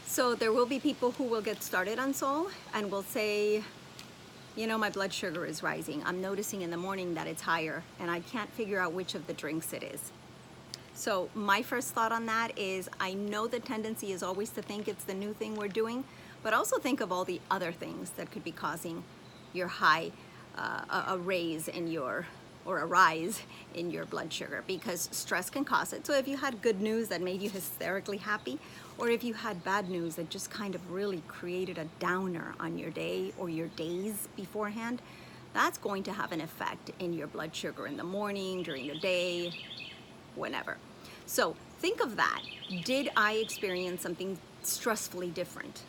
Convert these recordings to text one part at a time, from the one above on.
So there will be people who will get started on Soul and will say, you know, my blood sugar is rising. I'm noticing in the morning that it's higher and I can't figure out which of the drinks it is. So my first thought on that is, I know the tendency is always to think it's the new thing we're doing, but also think of all the other things that could be causing your high, a rise in your blood sugar, because stress can cause it. So if you had good news that made you hysterically happy, or if you had bad news that just kind of really created a downer on your day or your days beforehand, that's going to have an effect in your blood sugar in the morning, during the day, whenever. So think of that. Did I experience something stressfully different?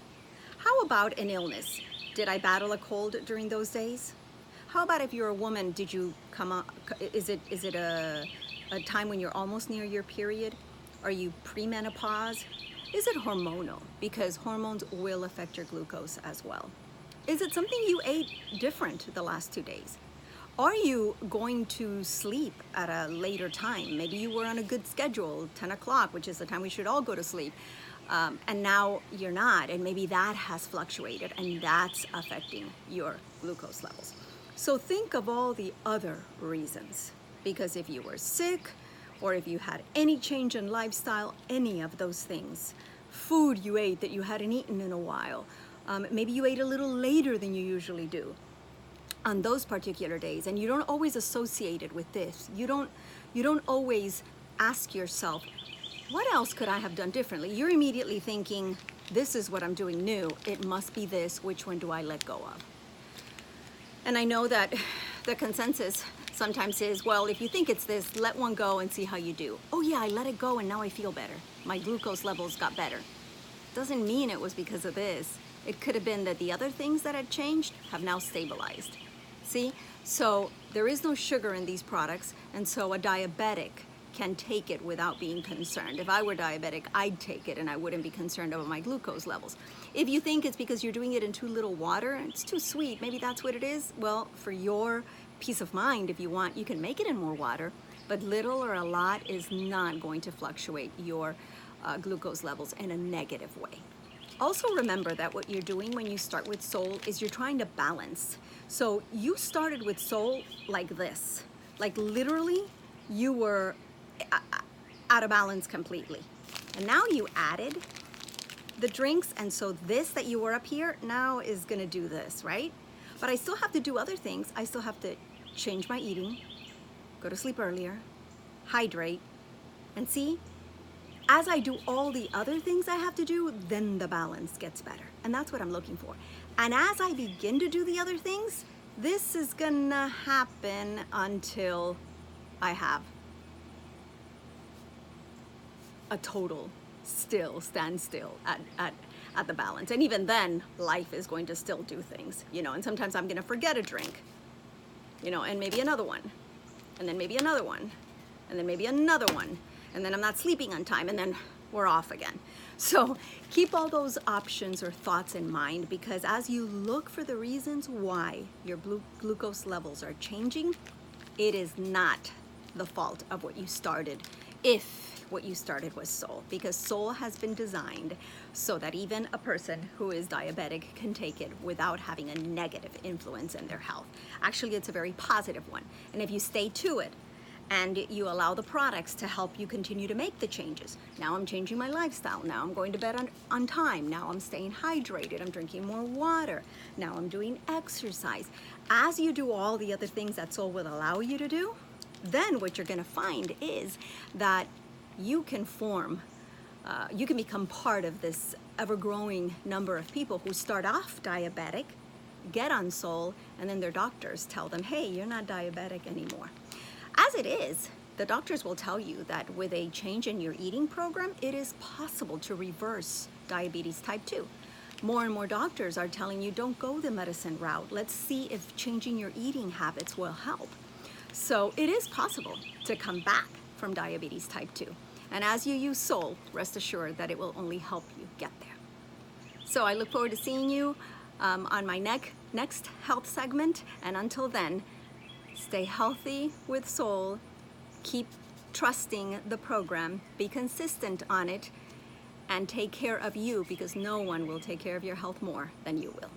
How about an illness? Did I battle a cold during those days? How about if you're a woman, did you come up, is it a time when you're almost near your period? Are you premenopause? Is it hormonal? Because hormones will affect your glucose as well. Is it something you ate different the last 2 days? Are you going to sleep at a later time? Maybe you were on a good schedule, 10 o'clock, which is the time we should all go to sleep. And now you're not, and maybe that has fluctuated, and that's affecting your glucose levels. So think of all the other reasons, because if you were sick, or if you had any change in lifestyle, any of those things, food you ate that you hadn't eaten in a while, maybe you ate a little later than you usually do on those particular days, and you don't always associate it with this. You don't always ask yourself, what else could I have done differently? You're immediately thinking, this is what I'm doing new. It must be this. Which one do I let go of? And I know that the consensus sometimes is, well, if you think it's this, let one go and see how you do. Oh yeah, I let it go and now I feel better. My glucose levels got better. Doesn't mean it was because of this. It could have been that the other things that had changed have now stabilized. See? So there is no sugar in these products, and so a diabetic can take it without being concerned. If I were diabetic, I'd take it and I wouldn't be concerned about my glucose levels. If you think it's because you're doing it in too little water, it's too sweet, maybe that's what it is, well, for your peace of mind, if you want, you can make it in more water, but little or a lot is not going to fluctuate your glucose levels in a negative way. Also remember that what you're doing when you start with Soul is you're trying to balance. So you started with Soul like this, like literally you were out of balance completely. And now you added the drinks, and so this that you were up here now is gonna do this, right? But I still have to do other things. I still have to change my eating, go to sleep earlier, hydrate, and see, as I do all the other things I have to do, then the balance gets better. And that's what I'm looking for. And as I begin to do the other things, this is gonna happen until I have a total standstill at the balance. And even then, life is going to still do things, you know, and sometimes I'm gonna forget a drink, you know, and maybe another one, and then maybe another one, and then maybe another one, and then I'm not sleeping on time, and then we're off again. So keep all those options or thoughts in mind, because as you look for the reasons why your glucose levels are changing, it is not the fault of what you started, if what you started was Soul, because Soul has been designed so that even a person who is diabetic can take it without having a negative influence in their health. Actually, it's a very positive one. And if you stay to it and you allow the products to help you continue to make the changes. Now I'm changing my lifestyle. Now I'm going to bed on time. Now I'm staying hydrated. I'm drinking more water. Now I'm doing exercise. As you do all the other things that Soul will allow you to do, then what you're gonna find is that you can you can become part of this ever-growing number of people who start off diabetic, get on Soul, and then their doctors tell them, hey, you're not diabetic anymore. As it is, the doctors will tell you that with a change in your eating program, it is possible to reverse diabetes type 2. More and more doctors are telling you, don't go the medicine route. Let's see if changing your eating habits will help. So it is possible to come back from diabetes type 2. And as you use Soul, rest assured that it will only help you get there. So I look forward to seeing you on my next health segment. And until then, stay healthy with Soul, keep trusting the program, be consistent on it, and take care of you, because no one will take care of your health more than you will.